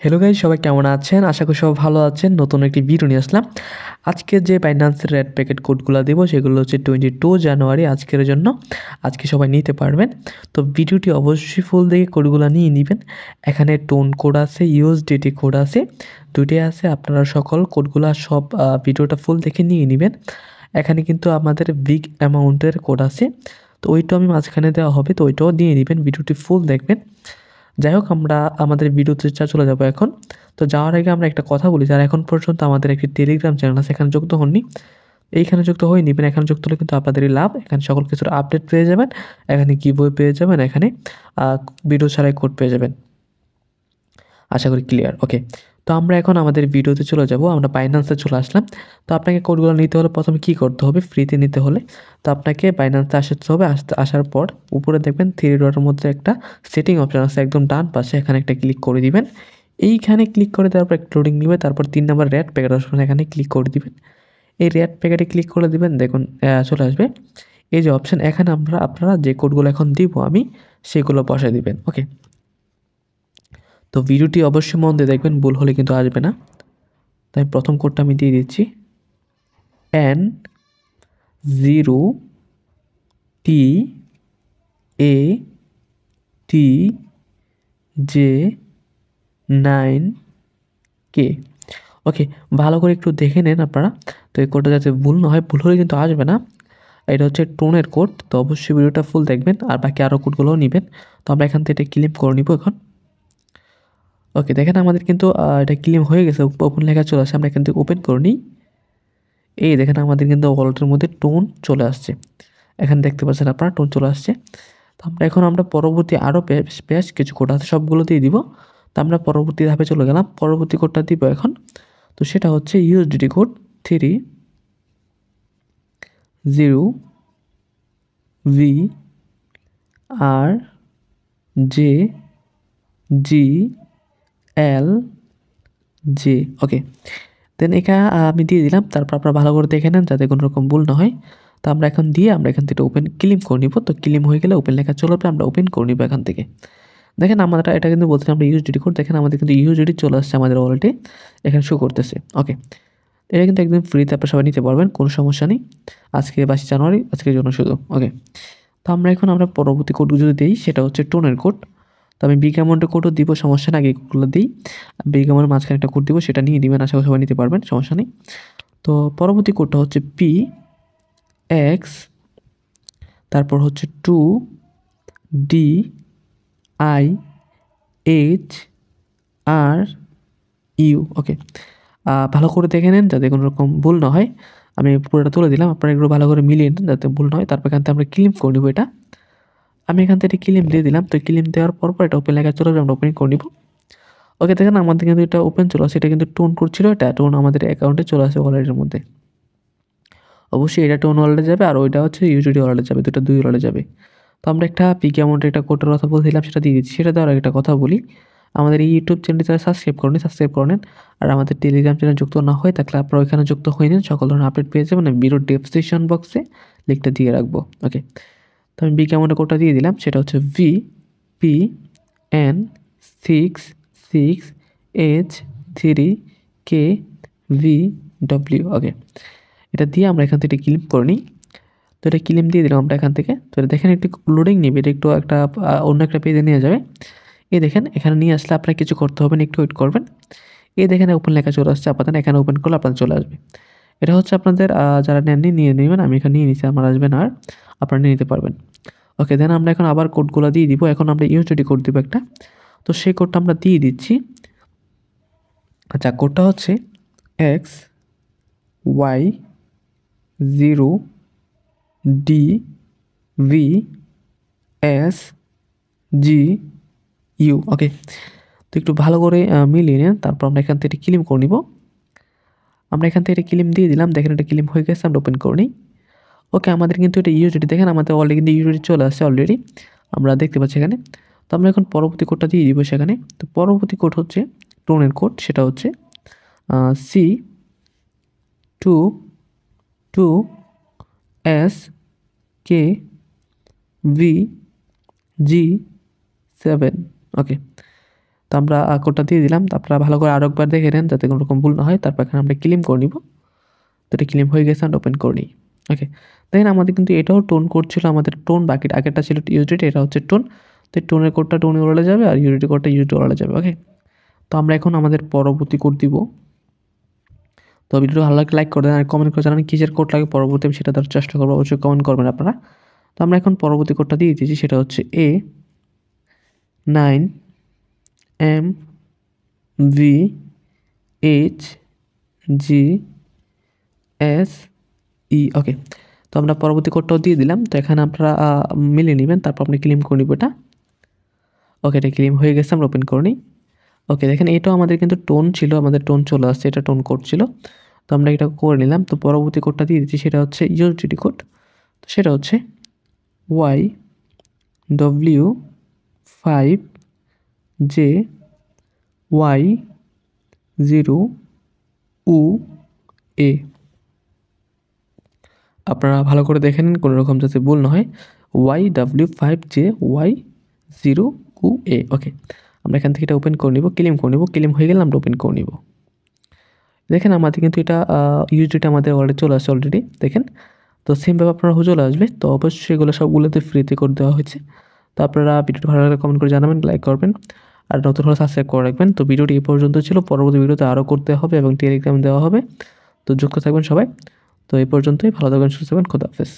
Hello guys, সবাই কেমন আছেন? আশা করি সবাই ভালো আছেন। নতুন একটি ভিডিও নিয়ে আসলাম। আজকে যে বাইন্যান্সের রেড প্যাকেট কোডগুলো দেব সেগুলো হচ্ছে 22 জানুয়ারি আজকের জন্য। আজকে সবাই নিতে পারবেন। তো ভিডিওটি অবশ্যই ফুল দেখে কোডগুলো নিয়ে নেবেন। এখানে টোন কোড আছে, ইউএসডিটি কোড আছে, দুইটাই আছে। আপনারা সকল কোডগুলো সব ভিডিওটা ফুল দেখে নিয়ে নেবেন। এখানে কিন্তু আমাদের বিগ অ্যামাউন্টের কোড আছে, তো ওইটাও আমি মাঝখানে দেওয়া হবে, তো ওইটাও নিয়ে নেবেন। ভিডিওটি ফুল দেখবেন। যাই হোক, আমরা আমাদের ভিডিওতে চলে যাব এখন। তো যাওয়ার আগে আমরা একটা কথা বলি, যারা এখন পর্যন্ত আমাদের একটি টেলিগ্রাম চ্যানেল আছে এখানে যুক্ত হননি, এইখানে যুক্ত হয়ে নেবেন। এখানে যুক্ত হলে কিন্তু আপনাদেরই লাভ। এখানে সকল কিছুর আপডেট পেয়ে যাবেন, এখানে গিভওয়ে পেয়ে যাবেন, এখানে ভিডিও ছাড়াই কোড পেয়ে যাবেন। আশা করি ক্লিয়ার। ওকে, তো আমরা এখন আমাদের ভিডিওতে চলে যাব। আমরা বাইন্যান্সে চলে আসলাম। তো আপনাকে কোডগুলো নিতে হলে প্রথমে কী করতে হবে? ফ্রিতে নিতে হলে তো আপনাকে বাইন্যান্সে আসতে হবে। আসার পর উপরে দেখবেন 3 ডটের মধ্যে একটা সেটিং অপশান আছে, একদম ডান পাশে। এখানে একটা ক্লিক করে দিবেন। এইখানে ক্লিক করে দেওয়ার পর একটু লোডিং নেবে। তারপর 3 নম্বর রেড প্যাকেট অপশন, এখানে ক্লিক করে দিবেন। এই রেড প্যাকেটে ক্লিক করে দিবেন, দেখুন চলে আসবে এই যে অপশান। এখানে আপনারা যে কোডগুলো এখন দিব আমি, সেগুলো বসায় দিবেন। ওকে, তো ভিডিওটি অবশ্যই মন দিয়ে দেখবেন, ভুল হলে কিন্তু আসবে না। তো আমি প্রথম কোডটা আমি দিয়ে দিচ্ছি, N0TATJ9K। ওকে, ভালো করে একটু দেখে নেন আপনারা। তো এই কোডটা যাতে ভুল না হয়, ভুল হলে কিন্তু আসবে না। এটা হচ্ছে টোনের কোড, তো অবশ্যই ভিডিওটা ফুল দেখবেন আর বাকি আরও কোডগুলোও নেবেন। তো আমরা এখান থেকে এটা ক্লেম করে নিব এখন। ওকে, দেখেন আমাদের কিন্তু এটা ক্লেম হয়ে গেছে, ওপেন লেখা চলে আসছে। আমরা এখান থেকে ওপেন করে নিই। এই দেখেন আমাদের কিন্তু ওয়ালেটের মধ্যে টোন চলে আসছে। এখানে দেখতে পাচ্ছেন আপনারা, টোন চলে আসছে। তো আমরা পরবর্তী আরও বেশ কিছু কোড আছে, সবগুলো দিয়ে দিব। তো আমরা পরবর্তী ধাপে চলে গেলাম। পরবর্তী কোডটা দিব এখন। তো সেটা হচ্ছে ইউএসডিটি কোড 30VRJGLJ। ওকে, দেন এটা আমি দিয়ে দিলাম। তারপর আপনারা ভালো করে দেখে নেন যাতে কোনো রকম ভুল না হয়। তো আমরা এখন দিয়ে আমরা এখান থেকে ওপেন ক্লেম করে নিব। তো ক্লেম হয়ে গেলে ওপেন লেখা চলে আসবে, আমরা ওপেন করে নিব এখান থেকে। দেখেন আমরা এটা কিন্তু বলছিলাম আমরা ইউএসডিটি কোড, দেখেন আমাদের কিন্তু ইউএসডিটি চলে আসছে আমাদের ওয়ালেটে, এখানে শো করতেছে। ওকে, এটা কিন্তু একদম ফ্রিতে আপনারা সবাই নিতে পারবেন, কোনো সমস্যা নেই। আজকে 22 জানুয়ারি, আজকের জন্য শুধু। ওকে, তো আমরা পরবর্তী কোড যদি দিই, সেটা হচ্ছে টোনের কোড। তো আমি বিগ অ্যামাউন্টের কোডও দিব, সমস্যা না, আগে কোডগুলো দিই। বিগ অ্যামাউন্টের মাঝখানে একটা কোড দিব, সেটা নিয়ে দিবেন, আশা করি সবাই নিতে পারবেন, সমস্যা নেই। তো পরবর্তী কোডটা হচ্ছে PX, তারপর হচ্ছে 2DIHRU। ওকে, ভালো করে দেখে নেন যাতে কোনো রকম ভুল না হয়। আমি পুরোটা তুলে দিলাম, আপনারা এগুলো ভালো করে মিলিয়ে নেন যাতে ভুল না হয়। তারপর এখান থেকে আমরা ক্লেম করে নেবো এটা। আমি এখান থেকে ক্লেম দিয়ে দিলাম। তো ক্লেম দেওয়ার পর এটা ওপেন লেখা চলে আসবে, আমরা ওপেন করে নিব। ওকে, দেখেন আমাদের কিন্তু এটা ওপেন চলে আসে। এটা কিন্তু টোন করছিল, এটা টোন আমাদের অ্যাকাউন্টে চলে আসে ওয়ালেটের মধ্যে। অবশ্যই এটা টোন ওয়ালেটে যাবে, আর ওইটা হচ্ছে ইউএসডি ওয়ালেটে যাবে, দুই ওয়ালেটে যাবে। তো আমরা একটা পিক অ্যামাউন্টের একটা কোডের কথা বলছিলাম, সেটা দিয়ে দিচ্ছি। সেটা দেওয়ার আগে একটা কথা বলি, আমাদের এই ইউটিউব চ্যানেলটি যারা সাবস্ক্রাইব করে নেন। আর আমাদের টেলিগ্রাম চ্যানেল যুক্ত না হয়ে থাকলে আপনারা ওইখানে যুক্ত হয়ে নিন, সকল ধরনের আপডেট পেয়ে যাবেন। আমি ভিডিওর ডেসক্রিপশন বক্সে লিঙ্কটা দিয়ে রাখবো। ওকে, তো আমি পিক অ্যামাউন্টের কোডটা দিয়ে দিলাম, সেটা হচ্ছে VPN66H3KVW। ওকে, এটা দিয়ে আমরা এখান থেকে ক্লেম করে নিই। তো এটা ক্লেম দিয়ে দিলাম আমরা এখান থেকে। তো এটা দেখেন একটু লোডিং নেবে, এটা একটু একটা অন্য একটা পেজে নিয়ে যাবে। এই দেখেন এখানে নিয়ে আসলে আপনার কিছু করতে হবে না, একটু ওয়েট করবেন। এই দেখেন ওপেন লেখা চলে আসছে, আপনাদের এখানে ওপেন করলে আপনাদের চলে আসবে। এটা হচ্ছে আপনাদের যারা নেননি নিয়ে নেবেন, আমি এখানে নিয়ে নিচ্ছি, আমার আসবে না আর, আপনারা নিয়ে নিতে পারবেন। ওকে, দেন আমরা এখন আবার কোডগুলো দিয়ে দিব। এখন আমরা ইউএসডি কোড দিব একটা, তো সেই কোডটা আমরা দিয়ে দিচ্ছি। আচ্ছা, কোডটা হচ্ছে XY0DVSGU। ওকে, তো একটু ভালো করে মিলিয়ে নেন। তারপর আমরা এখান থেকে ক্লেম করে নিব। আমরা এখান থেকে এটা ক্লেম দিয়ে দিলাম, দেখেন এটা ক্লেম হয়ে গেছে, আমরা ওপেন করে নিই। ওকে, আমাদের কিন্তু এটা ইউএসডি, দেখেন আমাদের অলরেডি কিন্তু ইউএসডি চলে আসছে অলরেডি, আমরা দেখতে পাচ্ছি এখানে। তো আমরা এখন পরবর্তী কোডটা দিয়ে দিব সেখানে। তো পরবর্তী কোড হচ্ছে টোনের কোড, সেটা হচ্ছে C22SKVG7। ওকে, তো আমরা কোডটা দিয়ে দিলাম। তো আপনারা ভালো করে আরও একবার দেখে নেন যাতে কোনো রকম ভুল না হয়। তারপর এখানে আমরা ক্লেম করে নিব। তো এটা ক্লেম হয়ে গেছে, আমরা ওপেন করে নিই। ওকে, দেখেন আমাদের কিন্তু এটাও টোন কোড ছিল, আমাদের টোন বাকি আগেরটা ছিল ইউডিটি, এটা হচ্ছে টোন। তো টোনের কোডটা টোন ওয়ালে যাবে আর ইউডিটি কোডটা ইউডিটি ওয়ালে যাবে। ওকে, তো আমরা এখন আমাদের পরবর্তী কোড দিব। তো ভিডিওটা ভালো লাগলে লাইক করে দেন আর কমেন্ট করে জানান কিসের কোড লাগে, পরবর্তী আমি সেটা দেওয়ার চেষ্টা করবো, অবশ্যই কমেন্ট করবেন আপনারা। তো আমরা এখন পরবর্তী কোডটা দিয়ে দিয়েছি, সেটা হচ্ছে A9MVHGSE। ওকে, তো আমরা পরবর্তী কোডটাও দিয়ে দিলাম। তো এখানে আপনারা মিলিয়ে নেবেন, তারপর আপনি ক্লেম করে নিব এটা। ওকে, এটা ক্লেম হয়ে গেছে, আমরা ওপেন করে নিই। ওকে, দেখেন এটাও আমাদের কিন্তু টোন ছিল, আমাদের টোন চলে আসছে, এটা টোন কোড ছিল। তো আমরা এটা করে নিলাম। তো পরবর্তী কোডটা দিয়ে দিচ্ছি, সেটা হচ্ছে ইউডিটি কোড। তো সেটা হচ্ছে YW5JY0UE। আপনারা ভালো করে দেখে নিন কোনো রকম যাতে ভুল না হয়। YW5JY0UE। ওকে, আমরা এখান থেকে এটা ওপেন করে নিব, ক্লেম করে নিব। ক্লেম হয়ে গেলে আমরা ওপেন করে নিব। দেখেন আমাদের কিন্তু এটা ইউডিটি আমাদের অলরেডি চলে আসছে অলরেডি, দেখেন। তো সেমভাবে আপনারা চলে আসবে। তো অবশ্যই এগুলো সবগুলোতে ফ্রিতে করে দেওয়া হয়েছে। তো আপনারা ভিডিওটি ভালো লাগলে কমেন্ট করে জানাবেন, লাইক করবেন আর নতুন হলে সাবস্ক্রাইব করে রাখবেন। তো ভিডিওটি এই পর্যন্ত ছিল, পরবর্তী ভিডিওতে আরও করতে হবে এবং টেলিগ্রাম দেওয়া হবে। তো যুক্ত থাকবেন সবাই। তো এই পর্যন্তই, ভালো থাকবেন, সুস্থ থাকবেন, খোদা হাফেজ।